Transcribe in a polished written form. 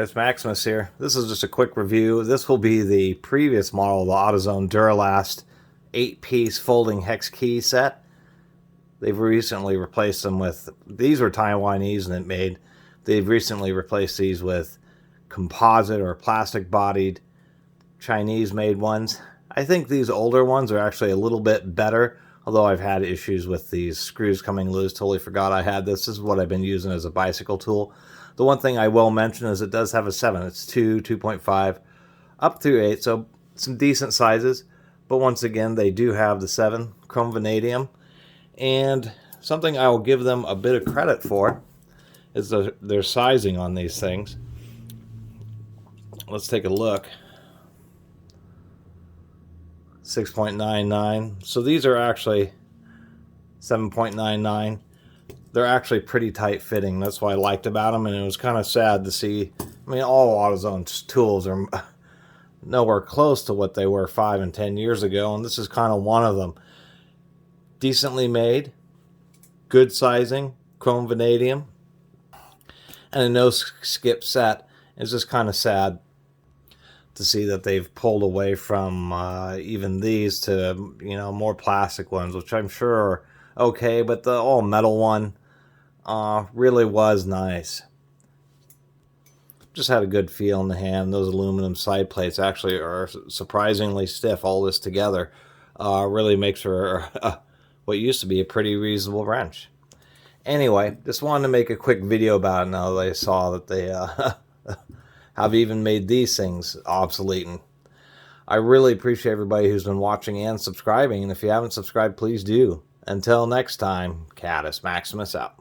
Catus, Maximus here. This is just a quick review. This will be the previous model of the AutoZone Duralast 8-piece folding hex key set. They've recently replaced them with, these were Taiwanese and it made. They've recently replaced these with composite or plastic bodied Chinese made ones. I think these older ones are actually a little bit better, although I've had issues with these screws coming loose. Totally forgot I had this. This is what I've been using as a bicycle tool. The one thing I will mention is it does have a 7. It's 2, 2.5, up through 8, so some decent sizes. But once again, they do have the 7 chrome vanadium. And something I will give them a bit of credit for is their sizing on these things. Let's take a look. 6.99. So these are actually 7.99. They're actually pretty tight fitting. That's what I liked about them, and it was kind of sad to see. I mean, all AutoZone tools are nowhere close to what they were 5 and 10 years ago, and this is kind of one of them. Decently made, good sizing, chrome vanadium, and a no skip set. It's just kind of sad to see that they've pulled away from even these to, you know, more plastic ones, which I'm sure are okay, but the all metal one really was nice. Just had a good feel in the hand. Those aluminum side plates actually are surprisingly stiff. All this together really makes for what used to be a pretty reasonable wrench. Anyway, just wanted to make a quick video about it now that I saw that they have even made these things obsolete. And I really appreciate everybody who's been watching and subscribing. And if you haven't subscribed, please do. Until next time, Catus, Maximus out.